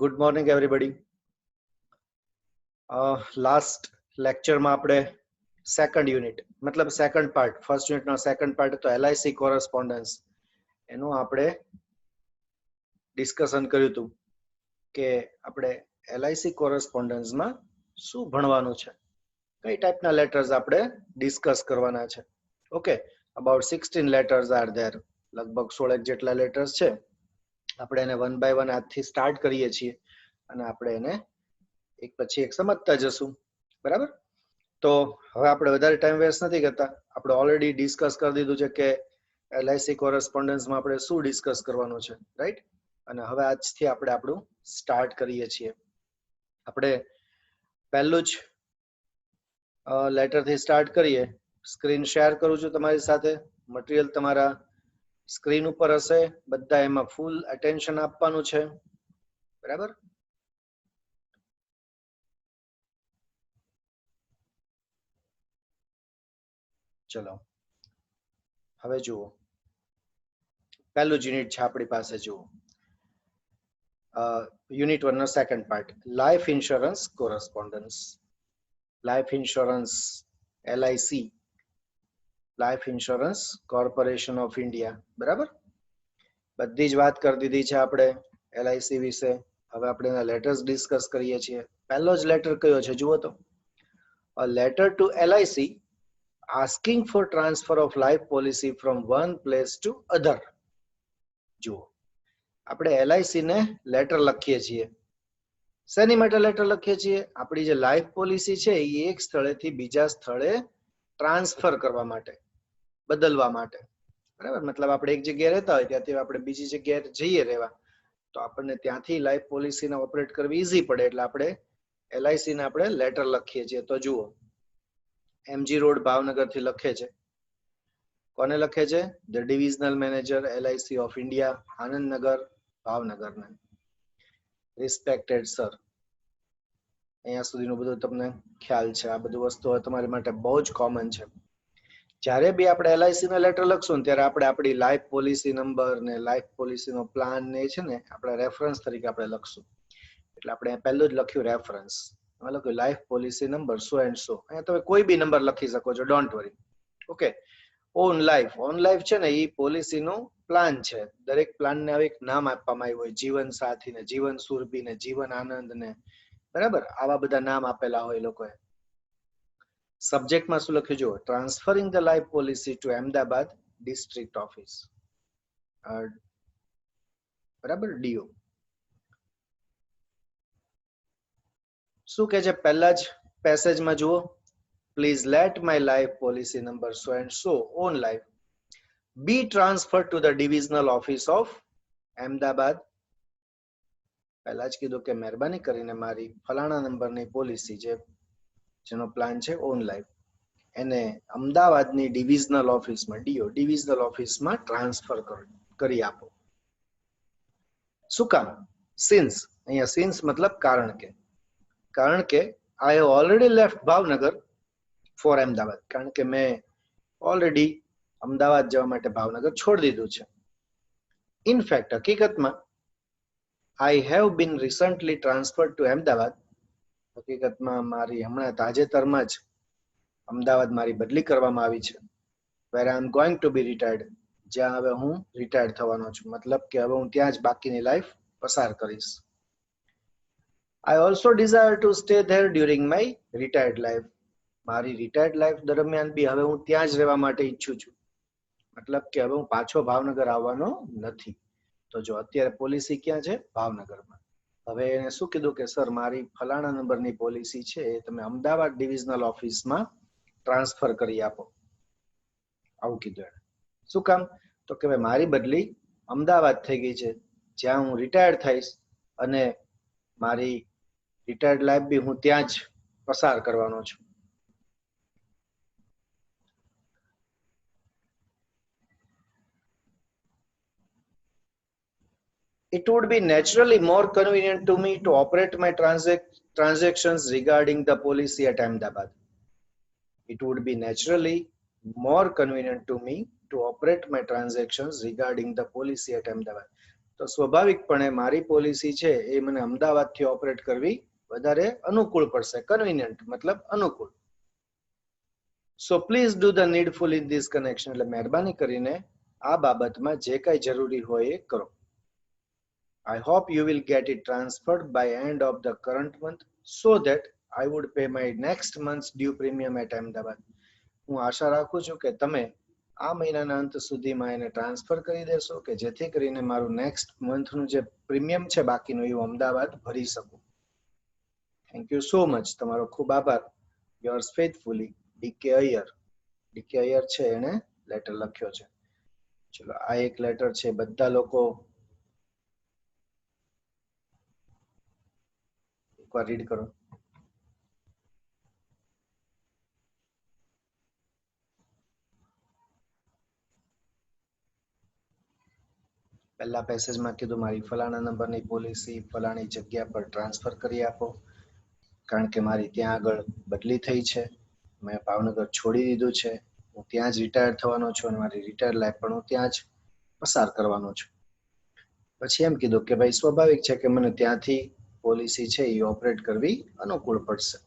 Good morning everybody. Last લેક્ચરમાં આપણે second unit મતલબ સેકન્ડ પાર્ટ, ફર્સ્ટ યુનિટનો સેકન્ડ પાર્ટ હતો એલઆઈસી કોરસ્પોન્ડન્સ. એનું આપણે ડિસ્કશન કર્યું હતું કે આપણે એલઆઈસી કોરસ્પોન્ડન્સમાં શું ભણવાનું છે, કઈ ટાઈપના લેટર્સ આપણે ડિસ્કસ કરવાના છે. Okay, about 16 letters are there, લગભગ 16 જેટલા લેટર્સ છે. આપણે એને વન બાય વન આજથી સ્ટાર્ટ કરીએ છીએ અને આપણે એને એક પછી એક સમજતા જશું. બરાબર? તો હવે આપણે વધારે ટાઈમ વેસ્ટ નથી કરતા. આપણે ઓલરેડી ડિસ્કસ કરી દીધું છે કે એલઆઈસી કોરસ્પોન્ડન્સમાં આપણે શું ડિસ્કસ કરવાનું છે, રાઈટ? અને હવે આજથી આપણે આપણું સ્ટાર્ટ કરીએ છીએ. આપણે પહેલું જ લેટરથી સ્ટાર્ટ કરીએ. સ્ક્રીન શેર કરું છું તમારી સાથે. મટીરિયલ તમારા સ્ક્રીન ઉપર હશે. બધા એમાં ફૂલ અટેન્શન આપવાનું છે. બરાબર? ચલો હવે જુઓ, પહેલું જ યુનિટ છે આપણી પાસે. જુઓ, યુનિટ 1 નો second part, life insurance correspondence. Life insurance LIC, life insurance corporation of India. બરાબર? બધી જ વાત કરી દીધી છે આપણે એલઆઈસી વિશે. હવે આપણે એના લેટર્સ ડિસ્કસ કરીએ છીએ. પહેલો જ લેટર કયો છે જુઓ તો, a letter to LIC asking for transfer of life policy from one place to other. જુઓ, આપણે એલઆઈસી ને લેટર લખીએ છીએ. શેની માટે લેટર લખીએ છીએ? આપણી જે લાઈફ પોલિસી છે એ એક સ્થળેથી બીજા સ્થળે ટ્રાન્સફર કરવા માટે, બદલવા માટે. બરાબર? મતલબ આપણે એક જગ્યાએ રહેતા હોય ત્યાંથી આપણે બીજી જગ્યાએ જઈએ રહેવા, તો આપણને ત્યાંથી લાઈફ પોલિસીને ઓપરેટ કરવી ઈઝી પડે, એટલે આપણે એલઆઈસી ને આપણે લેટર લખીએ છીએ. તો જુઓ, એમજી રોડ ભાવનગર થી લખે છે. કોને લખે છે? The divisional manager LIC of India, Anandnagar, ભાવનગરને. Respected sir. અહીંયા સુધીનું બધું તમને ખ્યાલ છે. આ બધું વસ્તુ તમારી માટે બહુ જ કોમન છે. જ્યારે બી આપણે એલઆઈસી નો લેટર લખશું ને ત્યારે આપણે આપણી લાઈફ પોલિસી નંબર ને લાઈફ પોલિસીનો પ્લાન ને છે ને આપણે રેફરન્સ તરીકે આપણે લખશું. એટલે આપણે પહેલું જ લખ્યું રેફરન્સ. લખ્યું life policy number so and સો. અહીંયા તમે કોઈ બી નંબર લખી શકો છો, don't worry. Okay, on life. On life છે ને એ પોલિસીનો પ્લાન છે. દરેક પ્લાનને હવે એક નામ આપવામાં આવ્યું હોય. જીવન સાથી ને, જીવન સુરભી ને, જીવન આનંદ ને, બરાબર? આવા બધા નામ આપેલા હોય લોકોએ. સબ્જેક્ટમાં શું લખ્યું જુઓ, transferring the life policy to Ahmedabad district office. બરાબર? ડીઓ. શું કે છે પહેલા જ પેસેજમાં જુઓ, please let my life policy number so and so on life be transfer to the divisional office of Ahmedabad. પહેલા જ કીધું કે મહેરબાની કરીને મારી ફલાણા નંબરની પોલિસી જેનો પ્લાન છે ઓન લાઈફ, એને અમદાવાદની ડિવિઝનલ ઓફિસમાં, ડીઓ ડિવિઝનલ ઓફિસમાં ટ્રાન્સફર કરી આપો. શું કામ? સિન્સ. અહીંયા સિન્સ મતલબ કારણ કે. કારણ કે I have already left Bhavnagar for Ahmedabad. કારણ કે મેં ઓલરેડી અમદાવાદ જવા માટે ભાવનગર છોડી દીધું છે. ઇનફેક્ટ, હકીકતમાં I have been recently transferred to Ahmedabad. હકીકતમાં મારી હમણાં તાજેતરમાં જ અમદાવાદ મારી બદલી કરવામાં આવી છે. Where I am going to be retired. જ્યાં હવે હું રિટાયર્ડ થવાનો છું. મતલબ કે હવે હું ત્યાં જ બાકીની લાઈફ પસાર કરીશ. I also desire to stay there during my retired life. મારી રિટાયર્ડ લાઈફ દરમિયાન બી હવે હું ત્યાં જ રહેવા માટે ઈચ્છું છું. મતલબ કે હવે હું પાછો ભાવનગર આવવાનો નથી. તો જો અત્યારે પોલિસી ક્યાં છે? ભાવનગરમાં. હવે એને શું કીધું કે સર મારી ફલાણા નંબરની પોલિસી છે એ તમે અમદાવાદ ડિવિઝનલ ઓફિસમાં ટ્રાન્સફર કરી આપો. આવું કીધું એને. શું કામ? તો કે મારી બદલી અમદાવાદ થઈ ગઈ છે, જ્યાં હું રિટાયર્ડ થઈશ અને મારી રિટાયર્ડ લાઈફ બી હું ત્યાં જ પસાર કરવાનો છું. It would be naturally more convenient to me to operate my transactions regarding the policy at Ahmedabad. It would be naturally more convenient to me to operate my transactions regarding the policy at Ahmedabad. તો સ્વાભાવિકપણે મારી policy છે એ મને અમદાવાદથી operate કરવી વધારે અનુકૂળ પડશે. Convenient મતલબ અનુકૂળ. So please do the નીડફુલ in this connection. એટલે મહેરબાની કરીને આ બાબતમાં જે કઈ જરૂરી હોય એ કરો. I hope you will get it transferred by end of the current month so that I would pay my next month's due premium at Ahmedabad. હું આશા રાખું છું કે તમે આ મહિનાના અંત સુધીમાં એને ટ્રાન્સફર કરી દેશો કે જેથી કરીને મારું નેક્સ્ટ મંથનું જે પ્રીમિયમ છે બાકીનું એ અમદાવાદ ભરી શકું. Thank you so much. તમારો ખૂબ આભાર. Yours faithfully DK Iyer. DK Iyer છે એને લેટર લખ્યો છે. ચલો આ એક લેટર છે. બધા લોકો એકવાર રીડ કરો. પહેલા પેસેજમાં કીધું મારી ફલાણા નંબરની પોલિસી ફલાણી જગ્યા પર ટ્રાન્સફર કરી આપો કારણ કે મારી ત્યાં આગળ બદલી થઈ છે. મેં ભાવનગર છોડી દીધું છે. હું ત્યાં જ રિટાયર થવાનો છું અને મારી રિટાયર લાઈફ પણ હું ત્યાં જ પસાર કરવાનો છું. પછી એમ કીધું કે ભાઈ સ્વાભાવિક છે કે મને ત્યાંથી પોલિસી છે એ ઓપરેટ કરવી અનુકૂળ પડશે.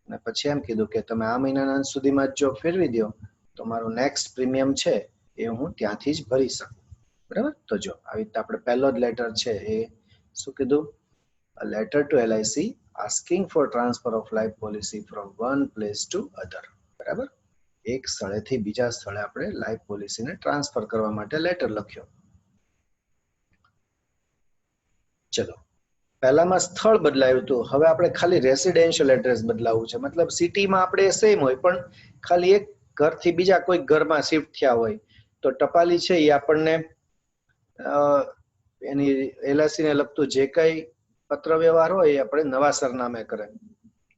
અને પછી એમ કીધું કે તમે આ મહિનાના અંત સુધીમાં જો ફેરવી દો તો મારું નેક્સ્ટ પ્રીમિયમ છે એ હું ત્યાંથી જ ભરી શકું. બરાબર. તો જો આવી રીતે આપણે પહેલો જ લેટર છે એ શું કીધું? A letter to LIC asking for transfer of life policy from one place to other. બરાબર. એક સ્થળેથી બીજા સ્થળે આપણે લાઈફ પોલિસીને ટ્રાન્સફર કરવા માટે લેટર લખ્યો. ચલો પહેલામાં સ્થળ બદલાયું હતું. હવે આપણે ખાલી રેસિડેન્શિયલ એડ્રેસ બદલાવવું છે. મતલબ સિટીમાં આપણે સેમ હોય પણ ખાલી એક ઘરથી બીજા કોઈ ઘરમાં શિફ્ટ થયા હોય તો ટપાલી છે એ આપણને એની એલઆઈસી ને લગતું જે કઈ પત્ર વ્યવહાર હોય એ આપણે નવા સરનામે કરે.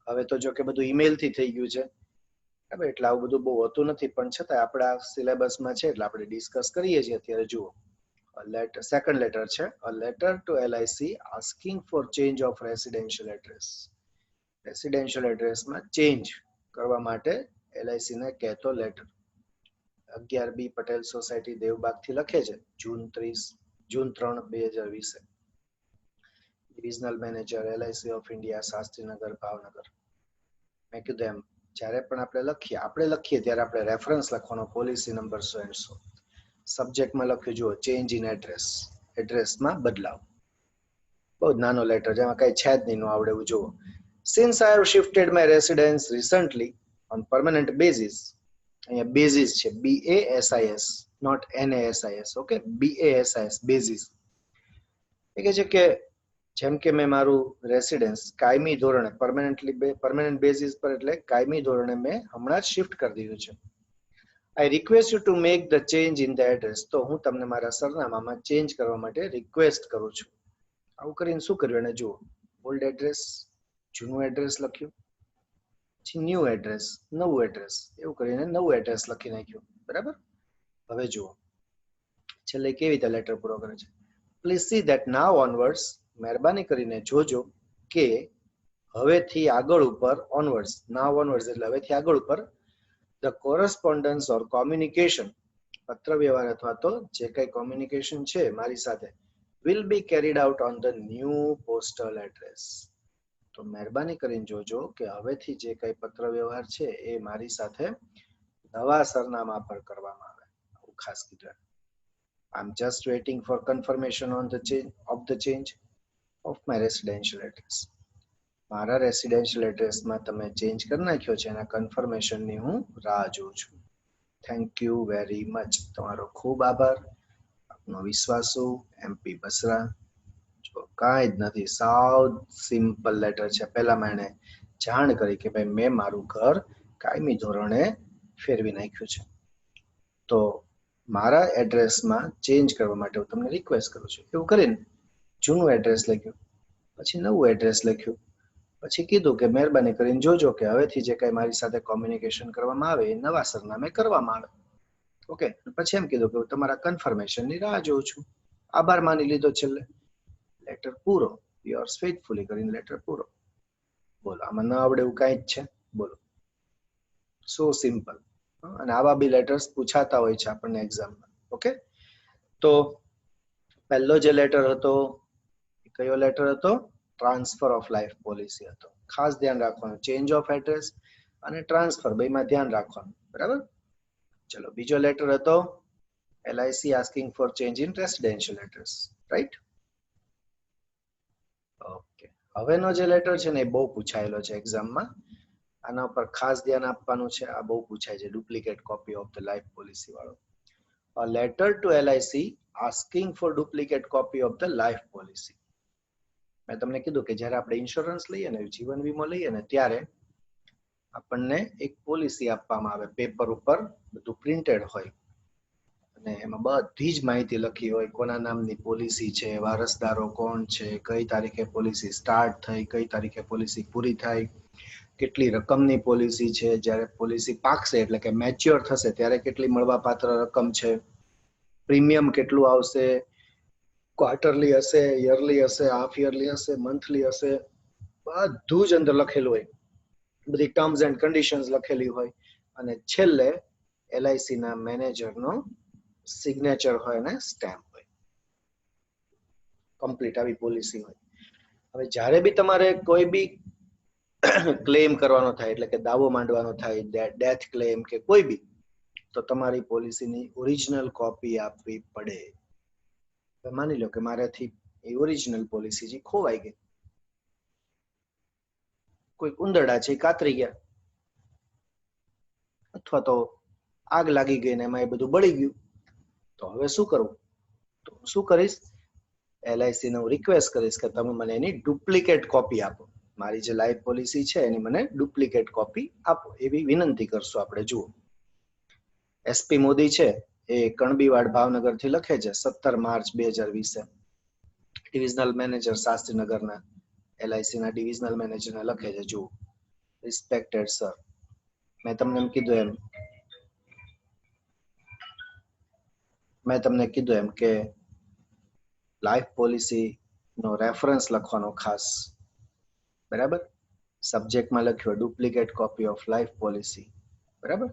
હવે તો જો કે બધું ઈમેલ થી થઈ ગયું છે. એટલે આવું બધું બહુ હોતું નથી પણ છતાં આપણા સિલેબસમાં છે એટલે આપણે ડિસ્કસ કરીએ છીએ. અત્યારે જુઓ સેકન્ડ લેટર છે. A letter to LIC asking for change of residential address. Residential એડ્રેસમાં ચેન્જ કરવા માટે એલઆઈસી ને કહેતો લેટર. 11B પટેલ સોસાયટી દેવબાગથી લખે છે જૂન 3, 2020. Divisional manager LIC of India Shastrinagar Bhavnagar. મેં કીધું એમ જ્યારે પણ આપણે લખીએ ત્યારે આપણે રેફરન્સ લખવાનો પોલિસી નંબર 100. સબ્જેક્ટમાં લખ્યું જુઓ ચેન્જ ઇન એડ્રેસ. એડ્રેસમાં બદલાવ. બહુ નાનો લેટર જેમાં કઈ છે જ નહીં, નો આવડે એવું જુઓ. Since I have shifted my residence recently on permanent basis. અહીંયા બેઝિસ છે BASIS not NASIS. Okay BASIS basis. એ કહે છે કે જેમ કે મેં મારું રેસિડેન્સ કાયમી ધોરણે પરમેનન્ટ બેઝિસ પર એટલે કાયમી ધોરણે મેં હમણાં જ શિફ્ટ કરી દીધું છે. I request you to make the change in the address. તો હું તમને મારા સરનામામાં ચેન્જ કરવા માટે રિક્વેસ્ટ કરું છું. આવું કરીને શું કર્યું એને જુઓ. ઓલ્ડ એડ્રેસ જૂનું એડ્રેસ લખ્યું, પછી ન્યૂ એડ્રેસ નવું એડ્રેસ, એવું કરીને નવું એડ્રેસ લખી નાખ્યું. બરાબર. હવે જુઓ છેલ્લે કેવી રીતે લેટર પૂરો કરે છે. Please C that now onwards. મહેરબાની કરીને જોજો કે હવેથી આગળ ઉપર ઓનવર્ડ્સ, નાવ ઓનવર્ડ્સ એટલે હવેથી આગળ ઉપર ધ કોરસ્પોન્ડન્સ ઓર કોમ્યુનિકેશન પત્ર વ્યવહાર અથવા તો જે કઈ કોમ્યુનિકેશન છે મારી સાથે will be carried out on the new postal address. તો મહેરબાની કરીને જોજો કે હવેથી જે કઈ પત્ર વ્યવહાર છે એ મારી સાથે નવા સરનામા પર કરવામાં આવે. આવું ખાસ કીધું. I'm just waiting for confirmation on the change of my residential address. મારા રેસિડેન્શિયલ એડ્રેસમાં તમે ચેન્જ કરી નાખ્યો છે એના કન્ફર્મેશનની હું રાહ જોઉં છું. Thank you very much. તમારો ખૂબ આભાર. આપનો વિશ્વાસુ MP બસરા. જો કાંઈ જ નથી, સાવ સિમ્પલ લેટર છે. પહેલામાં એને જાણ કરી કે ભાઈ મેં મારું ઘર કાયમી ધોરણે ફેરવી નાખ્યું છે તો મારા એડ્રેસમાં ચેન્જ કરવા માટે હું તમને રિક્વેસ્ટ કરું છું. એવું કરીને જૂનું એડ્રેસ લખ્યું, પછી નવું એડ્રેસ લખ્યું, પછી કીધું કે મહેરબાની કરીને જોજો કે હવેથી જે કઈ મારી સાથે કોમ્યુનિકેશન કરવામાં આવે એ નવા સરનામે કરવામાં આવે. ઓકે. પછી એમ કીધું કે હું તમારા કન્ફર્મેશનની રાહ જોઉં છું. આભાર માની લીધો. છેલ્લે લેટર પૂરો. યોર્સ ફેથફુલી કરીને લેટર પૂરો. બોલો આમાં ન આવડે એવું કાંઈ જ છે? બોલો. સો સિમ્પલ. અને આવા બી લેટર્સ પૂછાતા હોય છે આપણને એક્ઝામમાં. ઓકે. તો પહેલો જે લેટર હતો એ કયો લેટર હતો? ટ્રાન્સફર ઓફ લાઈફ પોલિસી હતો. ખાસ ધ્યાન રાખવાનું, ચેન્જ ઓફ એડ્રેસ અને ટ્રાન્સફર બેમાં ધ્યાન રાખવાનું. બરાબર. ચલો, બીજો લેટર હતો LIC asking for change in residential address, right? ઓકે, હવેનો જે લેટર છે ને એ બહુ પૂછાયેલો છે એક્ઝામમાં. આના ઉપર ખાસ ધ્યાન આપવાનું છે. આ બહુ પૂછાય છે, duplicate copy of the life policy વાળો. A letter to LIC asking for duplicate copy of the life policy. મેં તમને કીધું કે જ્યારે આપણે ઇન્સ્યોરન્સ લઈએ ને, જીવન વીમો લઈએ ને, ત્યારે આપણને એક પોલિસી આપવામાં આવે, પેપર ઉપર બધું પ્રિન્ટેડ હોય અને એમાં બધી જ માહિતી લખી હોય, કોના નામની પોલિસી છે, વારસદારો કોણ છે, કઈ તારીખે પોલિસી સ્ટાર્ટ થઈ, કઈ તારીખે પોલિસી પૂરી થાય, કેટલી રકમની પોલિસી છે, જ્યારે પોલિસી પાકશે એટલે કે મેચ્યોર થશે ત્યારે કેટલી મળવાપાત્ર રકમ છે, પ્રીમિયમ કેટલું આવશે, ક્વાર્ટરલી હશે, યરલી હશે, હાફ યરલી હશે, મંથલી હશે, બધું જ અંદર લખેલું હોય. બધી ટર્મ્સ એન્ડ કન્ડિશન્સ લખેલી હોય અને છેલ્લે LIC ના મેનેજરનો સિગ્નેચર હોય અને સ્ટેમ્પ હોય. કમ્પ્લીટ આવી પોલિસી હોય. હવે જ્યારે બી તમારે કોઈ બી ક્લેમ કરવાનો થાય, એટલે કે દાવો માંડવાનો થાય, ડેથ ક્લેમ કે કોઈ બી, તો તમારી પોલિસીની ઓરિજિનલ કોપી આપવી પડે. માની લો કે મારાથી એ ઓરિજિનલ પોલિસી જે ખોવાઈ ગઈ, કોઈ ઉંદરડા છે કાતરી ગયા, અથવા તો આગ લાગી ગઈ ને એમાં એ બધું બળી ગયું, તો હવે શું કરવું? તો શું કરીશ? LIC ને હું રિક્વેસ્ટ કરીશ કે તમે મને એની ડુપ્લિકેટ કોપી આપો. મારી જે લાઈફ પોલિસી છે એની મને ડુપ્લિકેટ કોપી આપો, એવી વિનંતી કરશું આપણે. જુઓ, SP મોદી છે એ કણબીવાડ ભાવનગર થી લખે છે 17 માર્ચ 2020. ડિવિઝનલ મેનેજર શાસ્ત્રીનગરના LIC ના ડિવિઝનલ મેનેજરને લખે છે, જુઓ, રિસ્પેક્ટેડ સર, મેં તમને કીધું એમ કે લાઈફ પોલિસી નો રેફરન્સ લખવાનો ખાસ. બરાબર. સબ્જેક્ટમાં લખ્યો duplicate copy of life policy. બરાબર.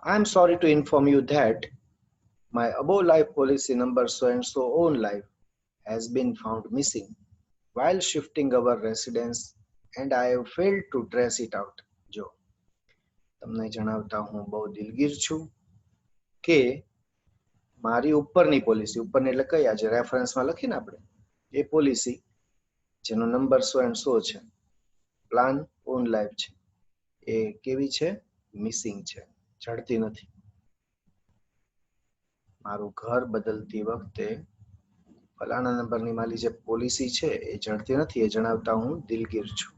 I am sorry to inform you that my above life policy number so and so own life has been found missing while shifting our residence and I have failed to trace it out. જો તમને જણાવતા હું બહુ દિલગીર છું કે મારી ઉપરની પોલિસી, ઉપરની એટલે કઈ, આજે રેફરન્સમાં લખીને આપણે, એ પોલિસી જેનો નંબર 100 and 100 છે, પ્લાન ઓન લાઈફ છે, એ કેવી છે? મિસિંગ છે, જડતી નથી. મારું ઘર બદલતી વખતે ફલાણા નંબરની મારી જે પોલિસી છે એ જડતી નથી, એ જણાવતા હું દિલગીર છું.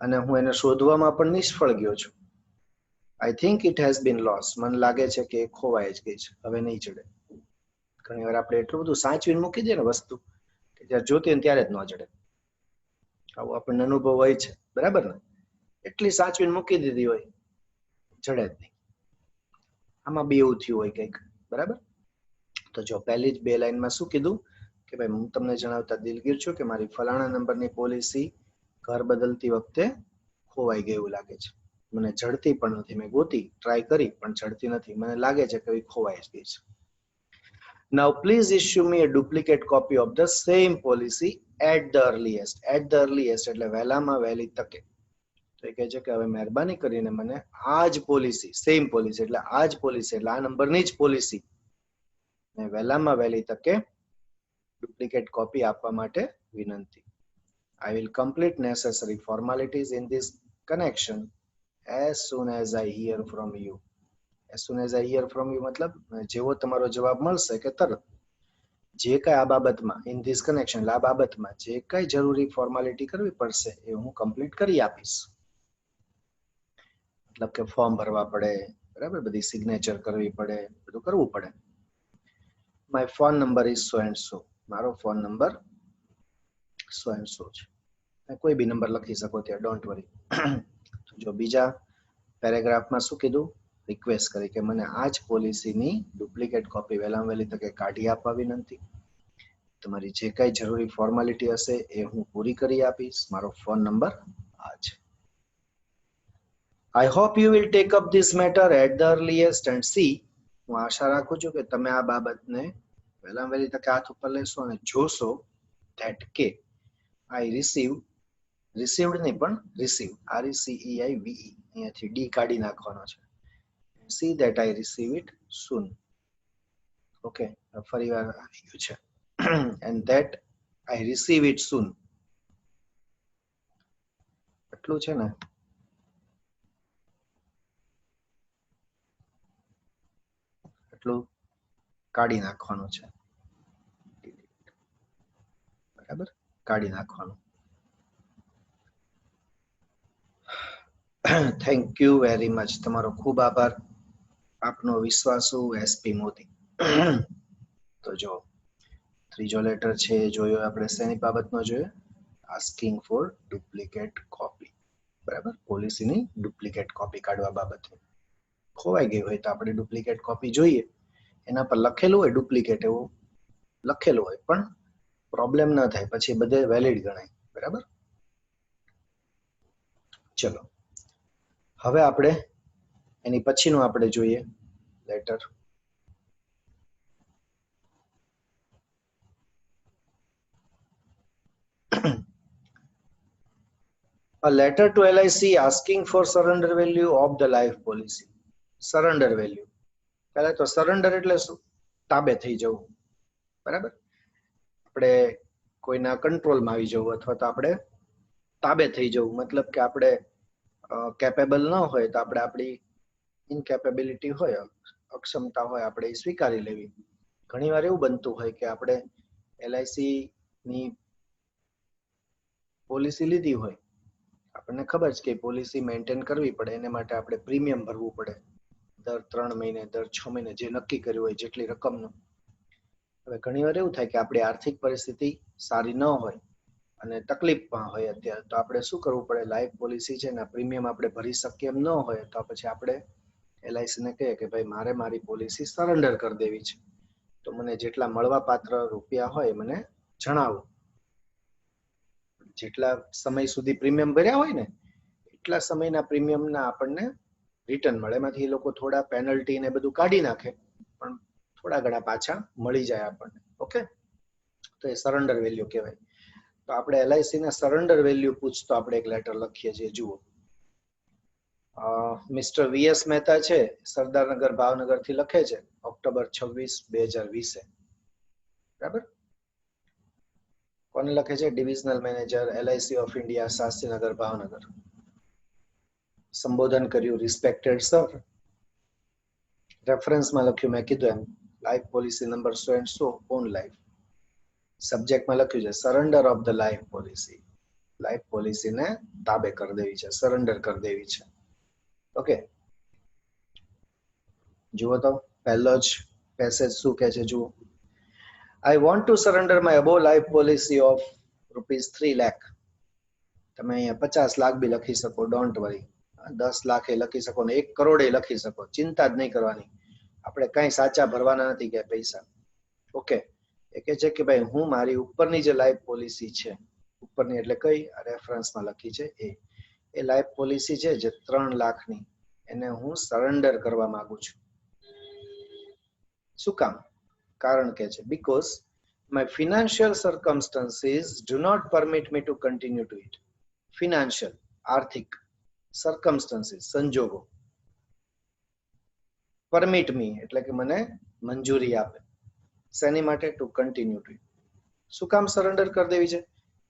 અને હું એને શોધવામાં પણ નિષ્ફળ ગયો છું. I think it has been lost. મને લાગે છે કે એ ખોવાઈ જ ગઈ છે, હવે નહીં જડે. ઘણી વાર આપણે એટલું બધું સાચવીને મૂકી દઈએ ને વસ્તુ કે જ્યારે જોતી હોય ત્યારે જ ન જડે. આવો આપણને અનુભવ હોય છે, બરાબર ને? એટલી સાચવીને મૂકી દીધી હોય, જડે જ નહીં. આમાં બી એવું થયું હોય કંઈક. બરાબર. તો જો પહેલી જ 2 લાઈનમાં શું કીધું કે ભાઈ હું તમને જણાવતા દિલગીર છું કે મારી ફલાણા નંબરની પોલિસી ઘર બદલતી વખતે ખોવાઈ ગઈ એવું લાગે છે, મને જડતી પણ નથી. મેં ગોતી, ટ્રાય કરી પણ જડતી નથી, મને લાગે છે કે ખોવાઈ જ ગઈ છે. Now please issue me a duplicate copy of the same policy at the earliest. At the earliest એટલે વહેલામાં વહેલી તકે. તો એ કહે છે કે હવે મહેરબાની કરીને મને આ જ પોલિસી, સેમ પોલિસી એટલે આ જ પોલિસી એટલે આ નંબરની જ પોલિસી ને વહેલામાં વહેલી તકે ડુપ્લિકેટ કોપી આપવા માટે વિનંતી. I will complete necessary formalities in this connection as soon as I hear from you. As soon as I hear from you મતલબ જેવો તમારો જવાબ મળશે કે તરત. જે કઈ આ બાબતમાં, in this connection એટલે આ બાબતમાં જે કઈ જરૂરી ફોર્માલિટી કરવી પડશે એ હું કમ્પ્લીટ કરી આપીશ. મતલબ કે ફોર્મ ભરવા પડે, બરાબર, બધી સિગ્નેચર કરવી પડે, બધું કરવું પડે. My phone number is so and so. મારો phone number so and so છે. કોઈ બી નંબર લખી શકો ત્યાં, ડોન્ટ વરી. જો બીજા પેરેગ્રાફમાં શું કીધું? રિક્વેસ્ટ કરી કે મને આ જ પોલિસીની ડુપ્લિકેટ કોપી વહેલામાં વહેલી તકે કાઢી આપવા વિનંતી. તમારી જે કઈ જરૂરી ફોર્માલિટી હશે એ હું પૂરી કરી આપીશ. મારો ફોન નંબર આ છે. I hope you will take up this matter at the earliest and see હું આશા રાખું છું કે તમે આ બાબતને પહેલા વહેલી તકે હાથ ઉપર લેશો અને જોશો that કે આઈ રિસીવ્ડ નહીં પણ રિસીવ RECEIVE અહીંયાથી ડી કાઢી નાખવાનો છે. see that I receive it soon. Okay, ફરી વાર આવી ગયું છે and that I receive it soon. એટલું છે ને, એટલું કાઢી નાખવાનું છે. બરાબર, કાઢી નાખવાનું. Thank you very much. તમારો ખૂબ આભાર. આપનો વિશ્વાસુ SP મોદી. તો જો ત્રીજો લેટર છે એ જોયો આપણે. શેની બાબતનો જોયો? Asking for duplicate copy. બરાબર, પોલિસીની ડુપ્લિકેટ કોપી કાઢવા બાબતે. ખોવાઈ ગઈ હોય તો આપણે ડુપ્લિકેટ કોપી જોઈએ, એના પર લખેલું હોય ડુપ્લિકેટ એવું લખેલું હોય, પણ પ્રોબ્લેમ ન થાય, પછી બધે વેલિડ ગણાય. બરાબર, ચલો હવે આપણે એની પછીનું આપણે જોઈએ letter. A letter to LIC asking for surrender value of the life policy. Surrender value. પહેલા તો સરેન્ડર એટલે શું? તાબે થઈ જવું. બરાબર, આપણે કોઈના કંટ્રોલમાં આવી જવું અથવા તો આપણે તાબે થઈ જવું. મતલબ કે આપણે કેપેબલ ન હોય તો આપણે આપણી ઇનકેપેબિલિટી હોય, અક્ષમતા હોય, આપણે એ સ્વીકારી લેવી. ઘણી વાર એવું બનતું હોય કે આપણે LIC ની પોલિસી લીધી હોય, આપણને ખબર છે કે પોલિસી મેન્ટેન કરવી પડે, એને માટે આપણે પ્રીમિયમ ભરવું પડે દર 3 મહિને, દર 6 મહિને, જે નક્કી કર્યું હોય જેટલી રકમનું. હવે ઘણી વાર એવું થાય કે આપણી આર્થિક પરિસ્થિતિ સારી ન હોય અને તકલીફમાં હોય અત્યારે, તો આપણે શું કરવું પડે? લાઈફ પોલિસી છે ને પ્રીમિયમ આપણે ભરી શકીએ એમ ન હોય તો પછી આપણે LIC ને કહીએ કે ભાઈ મારે મારી પોલિસી સરેન્ડર કરી દેવી છે, તો મને જેટલા મળવા પાત્ર રૂપિયા હોય મને જણાવો. જેટલા સમય સુધી પ્રીમિયમ ભર્યા હોય ને એટલા સમયના પ્રીમિયમના આપણને રિટર્ન મળે. એમાંથી એ લોકો થોડા પેનલ્ટી ને બધું કાઢી નાખે, પણ થોડા ઘણા પાછા મળી જાય આપણને. ઓકે, તો એ સરેન્ડર વેલ્યુ કહેવાય. તો આપણે LIC ના સરેન્ડર વેલ્યુ પૂછતો આપણે એક લેટર લખીએ છીએ. જુઓ, મિસ્ટર VS મહેતા છે, સરદારનગર ભાવનગર થી લખે છે, ઓક્ટોબર 26, 2020. બરાબર, કોને લખે છે? Divisional manager LIC of India, Shastrinagar Bhavnagar. સંબોધન કર્યું રિસ્પેક્ટેડ સર. રેફરન્સમાં લખ્યું મેં કીધું એમ life policy number 100 on life. સબ્જેક્ટમાં લખ્યું છે surrender of the life policy. Life પોલિસીને તાબે કરી દેવી છે, સરેન્ડર કરી દેવી છે. ઓકે, જુઓ તો પહેલો જ પેસેજ શું કહે છે? જુઓ, I want to surrender my above life policy of ₹3 lakh. તમે અહીંયા 50 લાખ બી લખી શકો, ડોન્ટ વરી. 10 લાખ એ લખી શકો ને 1 કરોડ એ લખી શકો, ચિંતા જ નહીં કરવાની. આપણે કઈ સાચા ભરવાના નથી કે પૈસા. ઓકે, એ કહે છે કે ભાઈ હું મારી ઉપરની જે લાઈફ પોલિસી છે, ઉપરની એટલે કઈ? રેફરન્સમાં લખી છે એ લાઈફ પોલિસી છે જે 3 લાખની, એને હું સરેન્ડર કરવા માંગુ છું. શું કામ? કારણ કે છે because my financial circumstances do not permit me to continue to it. Financial, આર્થિક, circumstances, સંજોગો, permit me એટલે કે મને મંજૂરી આપે. શેની માટે? to continue to it. શું કામ સરેન્ડર કરી દેવી છે?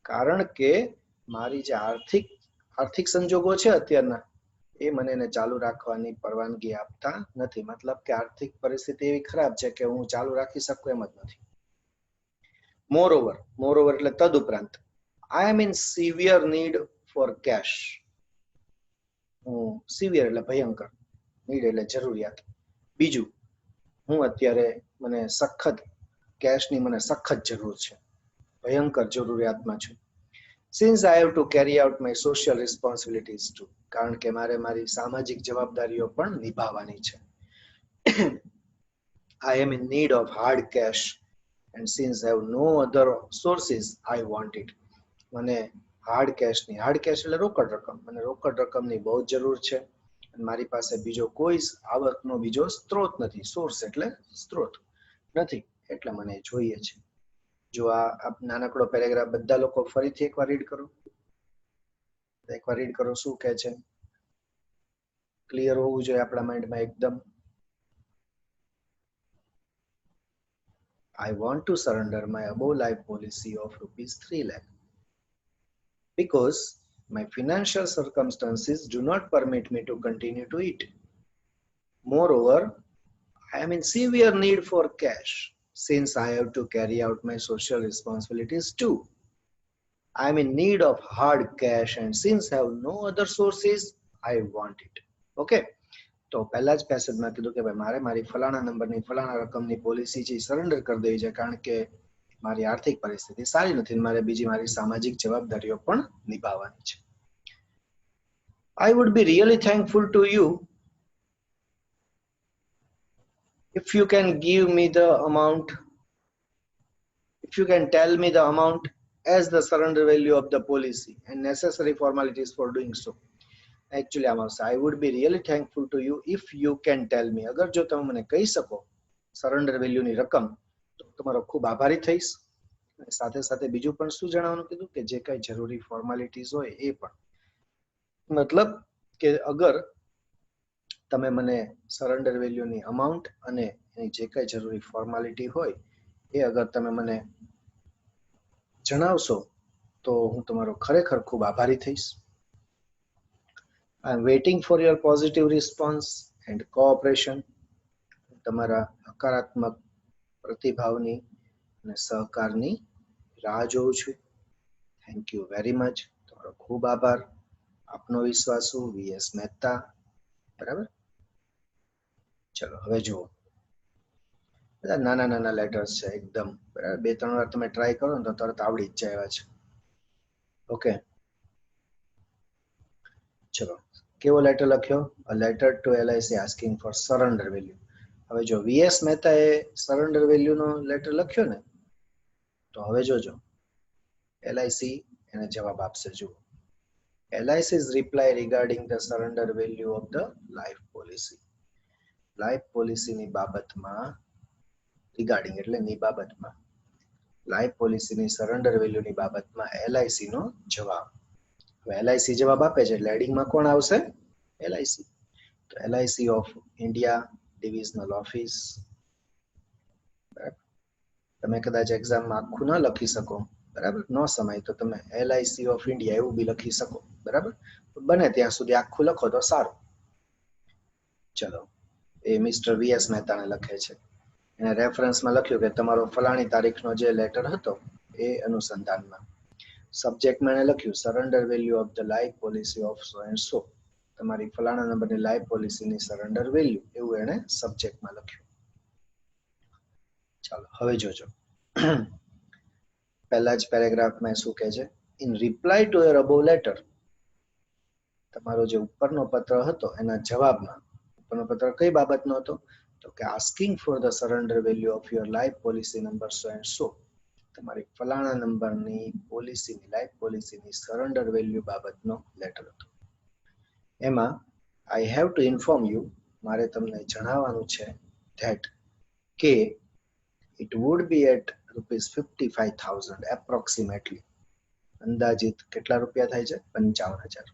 કારણ કે મારી જે આર્થિક સંજોગો છે અત્યારના, એ મને એને ચાલુ રાખવાની પરવાનગી આપતા નથી. મતલબ કે આર્થિક પરિસ્થિતિ એવી ખરાબ છે કે હું ચાલુ રાખી શકું એમ જ નથી. મોરઓવર એટલે તદુપરાંત, I am in severe need for cash. Severe એટલે ભયંકર, નીડ એટલે જરૂરિયાત. બીજું, હું અત્યારે મને સખત કેશની મને સખત જરૂર છે, ભયંકર જરૂરિયાતમાં છું. Since I have to carry out my social responsibilities too. કારણ કે મારે મારી સામાજિક જવાબદારીઓ પણ નિભાવવાની છે. I am in need of hard cash and since I have no other sources, I want it. મને હાર્ડ કેશ એટલે રોકડ રકમ, મને રોકડ રકમની બહુ જરૂર છે મારી પાસે બીજો કોઈ આવકનો બીજો સ્ત્રોત નથી. સોર્સ એટલે સ્ત્રોત નથી, એટલે મને જોઈએ છે. જો આ નાનકડો પેરેગ્રાફ બધા લોકો ફરીથી એકવાર રીડ કરો. એકવાર રીડ કરો, શું કહે છે? ક્લિયર હોવું જોઈએ આપણા માઇન્ડમાં એકદમ. I want to surrender my above life policy of rupees 3 lakh because my financial circumstances do not permit me to continue to it. Moreover, I am in severe need for cash since I have to carry out my social responsibilities too. I am in need of hard cash and since I have no other sources, I want it. Okay. તો પહેલા જ પેસેજમાં કીધું કે ભાઈ મારે મારી ફલાણા નંબરની ફલાણા રકમની પોલિસી છે સરેન્ડર કરી દેવી છે, કારણ કે મારી આર્થિક પરિસ્થિતિ સારી નથી, મારે બીજી મારી સામાજિક જવાબદારીઓ પણ નિભાવવાની છે. I would be really thankful to you if you can give me the amount, if you can tell me the amount as the surrender value of the policy and necessary formalities for doing so. Actually આમાં I would be really thankful to you if you can tell me. અગર જો તમે મને કહી શકો surrender વેલ્યુની રકમ, તો તમારો ખૂબ આભારી થઈશ. સાથે સાથે બીજું પણ શું જણાવવાનું કીધું કે જે કઈ જરૂરી ફોર્માલિટીઝ હોય એ પણ, મતલબ કે અગર તમે મને સરેન્ડર વેલ્યુની અમાઉન્ટ અને એની જે કઈ જરૂરી ફોર્માલિટી હોય એ અગર તમે મને જણાવશો તો હું તમારો ખરેખર ખૂબ આભારી થઈશ. I am waiting for your positive response and cooperation. તમારા હકારાત્મક પ્રતિભાવની અને સહકારની રાહ જોઉં છું. Thank you very much. તમારો ખૂબ આભાર. આપનો વિશ્વાસુ VS મહેતા. બરાબર. ચલો હવે જુઓ, બધા નાના નાના લેટર્સ છે એકદમ. બરાબર, બે ત્રણ વાર તમે ટ્રાય કરો ને તો તરત આવડી જ જાય એવા છે. ઓકે, ચલો કેવો લેટર લખ્યો? A letter to LIC asking for surrender value. હવે જો VS મહેતાએ સરેન્ડર વેલ્યુનો લેટર લખ્યો ને, તો હવે જોજો LIC એને જવાબ આપશે. જુઓ, LIC's reply regarding the surrender value of the life policy. Life પોલિસીની બાબતમાં, રિગાર્ડિંગ એટલે ની બાબતમાં, લાઈફ પોલિસીની સરેન્ડર વેલ્યુની બાબતમાં LIC નો જવાબ. LIC જવાબ આપે છે એટલે હેડિંગમાં કોણ આવશે? LIC. તો LIC of India divisional office. તમે કદાચ એક્ઝામમાં આખું ન લખી શકો, બરાબર, નો સમાય તો તમે LIC ઓફ ઇન્ડિયા એવું બી લખી શકો. બરાબર, બને ત્યાં સુધી આખું લખો તો સારું. ચલો, એ મિસ્ટર VS મહેતાને લખે છે. એને રેફરન્સમાં લખ્યું કે તમારો ફલાણી તારીખનો જે લેટર હતો એ અનુસંધાનમાં. સબ્જેક્ટમાં એને લખ્યું surrender value of the life policy of so and સો. તમારી ફલાણા નંબરની લાઈફ પોલિસીની સરેન્ડર વેલ્યુ, એવું એને સબ્જેક્ટમાં લખ્યું. ચાલો હવે જોજો, પહેલા જ પેરેગ્રાફમાં શું કહે છે? In reply to your above letter. તમારો જે ઉપરનો પત્ર હતો એના જવાબમાં, ઉપરનો પત્ર કઈ બાબતનો હતો? તો કે asking for the surrender value of your life policy number so and સો. તમારી ફલાણા નંબરની પોલિસીની, લાઈફ પોલિસીની સરેન્ડર વેલ્યુ બાબતનો લેટર હતો. એમાં I have to inform you, મારે તમને જણાવવાનું છે ધેટ કે it would be at ₹55,000 approximately. અંદાજિત કેટલા રૂપિયા થાય છે? 55,000.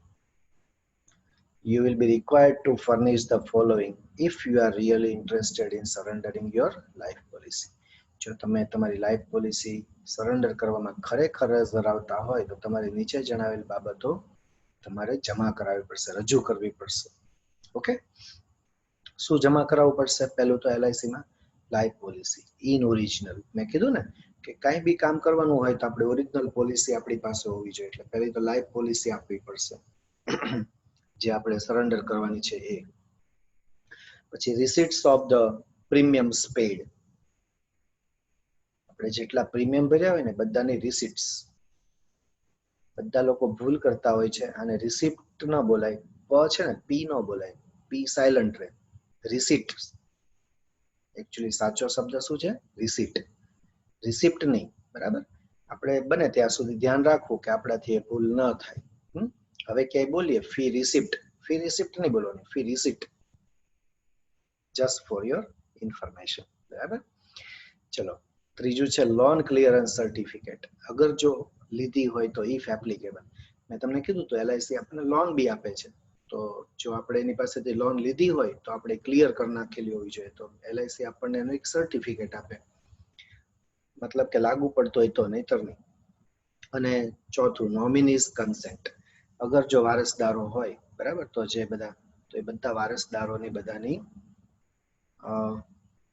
You will be required to furnish the following if you are really interested in surrendering your life policy. જો તમે તમારી લાઈફ પોલિસી સરેન્ડર કરવામાં ખરેખર રસ ધરાવતા હોય તો તમારે નીચે જણાવેલ બાબતો તમારે જમા કરાવવી પડશે, રજૂ કરવી પડશે. ઓકે, શું જમા કરાવવું પડશે? પહેલું તો LIC માં લાઈફ પોલિસી ઇન ઓરિજિનલ. મેં કીધું ને કે કઈ બી કામ કરવાનું હોય તો આપણે ઓરિજિનલ પોલિસી આપણી પાસે હોવી જોઈએ. એટલે પહેલી તો લાઈફ પોલિસી આપવી પડશે જે આપણે સરેન્ડર કરવાની છે એ. પછી રિસીટ્સ ઓફ ધ પ્રીમિયમ્સ પેઇડ. આપણે જેટલા પ્રીમિયમ ભર્યા હોય ને બધાની રિસીટ્સ. બધા લોકો ભૂલ કરતા હોય છે, આને રિસિપ્ટ ન બોલાય, પ છે ને પી ન બોલાય, પી સાયલન્ટ રહે. રિસીટ્સ. એકચ્યુઅલી સાચો શબ્દ શું છે? રિસીટ, રિસિપ્ટ નહીં. બરાબર, આપણે બને ત્યાં સુધી ધ્યાન રાખવું કે આપણાથી એ ભૂલ ન થાય. હવે ક્યાંય બોલીએ ફી રિસિપ્ટ, ફી રિસિપ્ટ નહીં બોલવાનું, fee receipt, just for your information. બરાબર. ચલો, ત્રીજું છે લોન ક્લિયરન્સ સર્ટિફિકેટ. અગર જો લીધી હોય તો ઇફ એપ્લિકેબલ, મેં તમને કીધું તો એલઆઈસી આપણને લોન બી આપે છે. તો જો આપણે એની પાસેથી લોન લીધી હોય તો આપણે ક્લિયર કરી નાખેલી હોવી જોઈએ, તો એલઆઈસી આપણને એનું એક સર્ટિફિકેટ આપે, મતલબ કે લાગુ પડતો હોય તો, નહીતર નહીં. અને ચોથું નોમિનીઝ કન્સેન્ટ. અગર જો વારસદારો હોય, બરાબર, તો એ બધા વારસદારોની બધાની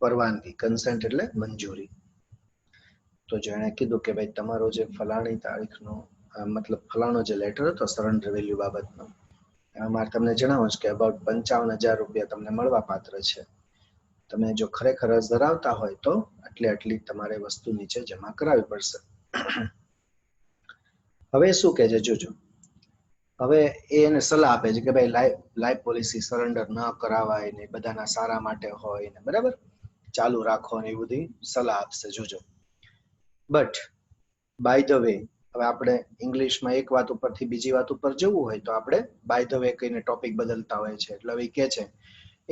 પરવાનગી, કન્સેન્ટ એટલે મંજૂરી. તો જેણે કીધું કે ભાઈ તમારો જે ફલાણી તારીખનો મતલબ ફલાણો જે લેટર હતો સરેન્ડર વેલ્યુ બાબતનો, એમાં મારે તમને જણાવું છે કે અબાઉટ 55,000 રૂપિયા તમને મળવા પાત્ર છે. તમે જો ખરેખર રસ ધરાવતા હોય તો આટલી તમારે વસ્તુ નીચે જમા કરાવવી પડશે. હવે શું કહે છે જોજો, હવે એને સલાહ આપે છે કે ભાઈ લાઈફ પોલિસી સરેન્ડર ન કરાવાય ને, બધાના સારા માટે હોય ને, બરાબર, ચાલુ રાખો ને, એ બધી સલાહ આપશે જોજો. બટ બાય ધ વે, હવે આપણે ઇંગ્લિશમાં એક વાત ઉપરથી બીજી વાત ઉપર જવું હોય તો આપણે બાય ધ વે કહીને ટોપિક બદલતા હોય છે. એટલે હવે કે છે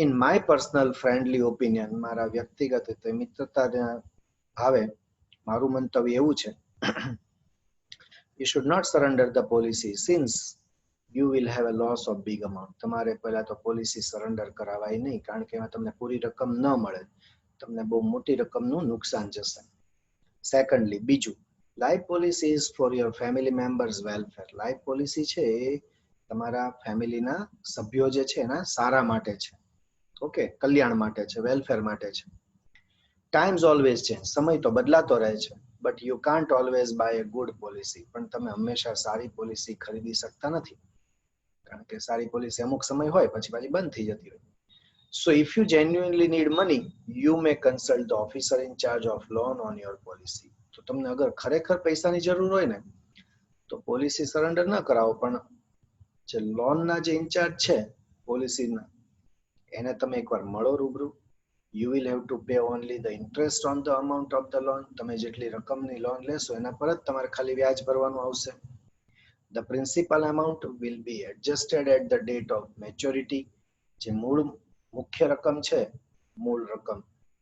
in my personal friendly opinion, મારા વ્યક્તિગત રીતે મિત્રતા ભાવે મારું મંતવ્ય એવું છે, you should not surrender the policy since you will have a loss of big amount. તમારે પહેલા તો પોલિસી સરેન્ડર કરાવાય નહીં, કારણ કે એમાં તમને પૂરી રકમ ન મળે, તમને બહુ મોટી રકમનું નુકસાન જશે. સેકન્ડલી, બીજું, life policy is for your family members welfare. Life policy છે એ તમારા ફેમિલીના સભ્યો જે છે એના સારા માટે છે, ઓકે, કલ્યાણ માટે છે, વેલફેર માટે છે. ટાઈમ્સ ઓલવેઝ ચેન્જ, સમય તો બદલાતો રહે છે, but you can't always buy a good policy. પણ તમે હંમેશા સારી પોલિસી ખરીદી શકતા નથી, કારણ કે સારી પોલિસી અમુક સમય હોય પછી પાછી બંધ થઈ જતી હોય. So if you genuinely need money, you may consult the officer in charge of loan on your policy. તો તમને અગર ખરેખર પૈસાની જરૂર હોય ને તો પોલિસી સરેન્ડર ન કરાવો, પણ જે લોનના જે ઇન્ચાર્જ છે પોલિસીના, એને તમે એકવાર મળો રૂબરૂ. You will have to pay only the interest on the amount of the loan. તમે જેટલી રકમની લોન લેશો એના પર જ તમારે ખાલી વ્યાજ ભરવાનું આવશે. The principal amount will be adjusted at the date of maturity. જે મુખ્ય રકમ છે, મૂળ રકમ,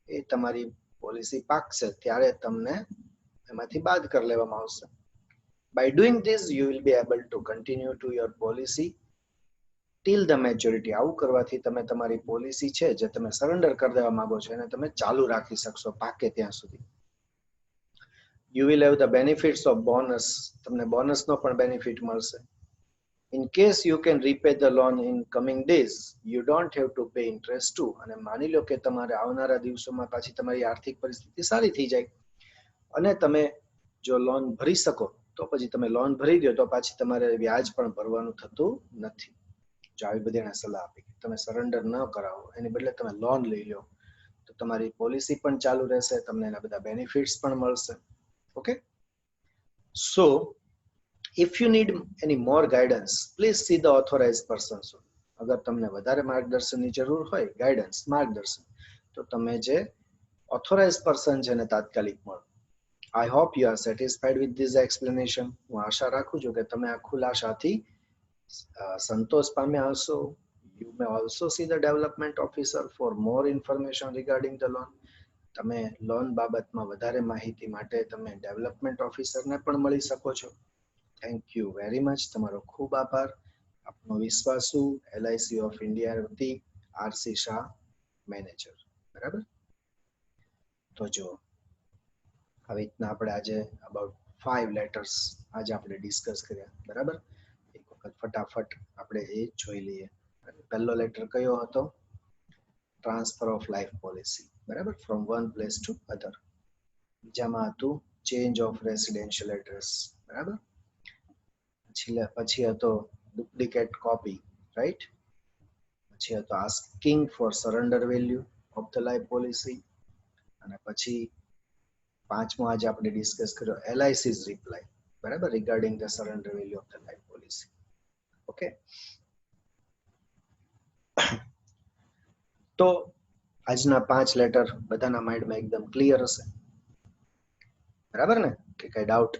એ તમારી પોલિસી પાકશે ત્યારે તમને એમાંથી બાદ કરી લેવામાં આવશે. By doing this, you will be able to continue to your policy till the maturity. આવું કરવાથી તમે તમારી પોલિસી છે જે તમે સરેન્ડર કરી દેવા માંગો છો એને તમે ચાલુ રાખી શકશો પાકે ત્યાં સુધી. You will have the benefits of bonus. તમને બોનસનો પણ બેનિફિટ મળશે. In case you can repay the loan in coming days, you don't have to pay interest too. અને માની લો કે તમારે આવનારા દિવસોમાં પાછી તમારી આર્થિક પરિસ્થિતિ સારી થઈ જાય અને તમે જો લોન ભરી શકો તો પછી તમે લોન ભરી દો તો પાછી તમારે વ્યાજ પણ ભરવાનું થતું નથી. જો આવી બધી એને સલાહ આપી કે તમે સરેન્ડર ન કરાવો, એની બદલે તમે લોન લઈ લો તો તમારી પોલિસી પણ ચાલુ રહેશે, તમને એના બધા બેનિફિટ્સ પણ મળશે. Okay, so if you need any more guidance, please see the authorized person soon. અગર તમને વધારે માર્ગદર્શનની જરૂર હોય, ગાઈડન્સ, માર્ગદર્શન, તો તમે જે ઓથોરાઇઝડ પર્સન છે એને તાત્કાલિક મળો. I hope you are satisfied with this explanation. હું આશા રાખું છું કે તમે આ ખુલાસાથી સંતોષ પામ્યા હશો. You may also see the development officer for more information regarding the loan. તમે લોન બાબતમાં વધારે માહિતી માટે તમે ડેવલપમેન્ટ ઓફિસરને પણ મળી શકો છો. Thank you very much. તમારો ખૂબ આભાર. આપનો વિશ્વાસુ એલઆઈસી ઓફ ઇન્ડિયા વતી આરસી શાહ, મેનેજર. બરાબર. તો જો આવી રીતના આપણે આજે અબાઉટ 5 લેટર્સ આજે આપણે ડિસ્કસ કર્યા. બરાબર. એક વખત ફટાફટ આપણે એ જોઈ લઈએ. પહેલો લેટર કયો હતો? Transfer of life policy. બરાબર, from one place to other. બીજામાં હતું ચેન્જ ઓફ રેસિડેન્શિયલ એડ્રેસ. બરાબર. પછી હતો ડુપ્લિકેટ કોપી, રાઈટ. પછી હતો asking for surrender value of the life policy. અને પછી પાંચમો આજે આપણે ડિસ્કસ કર્યો એલઆઈસીઝ રિપ્લાય. બરાબર, regarding the surrender value of the life policy. Okay, તો આજના 5 લેટર બધાના માઇન્ડમાં એકદમ ક્લિયર હશે. બરાબર ને? કે કઈ ડાઉટ?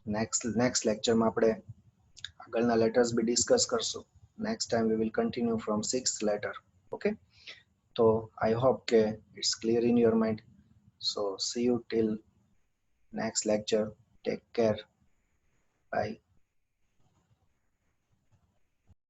નેક્સ્ટ લેક્ચરમાં આપણે આગળના લેટર્સ બી ડિસ્કસ કરશું. next time we will continue from sixth letter. Okay, so I hope it's clear in your mind. So see you till next lecture. Take care. Bye.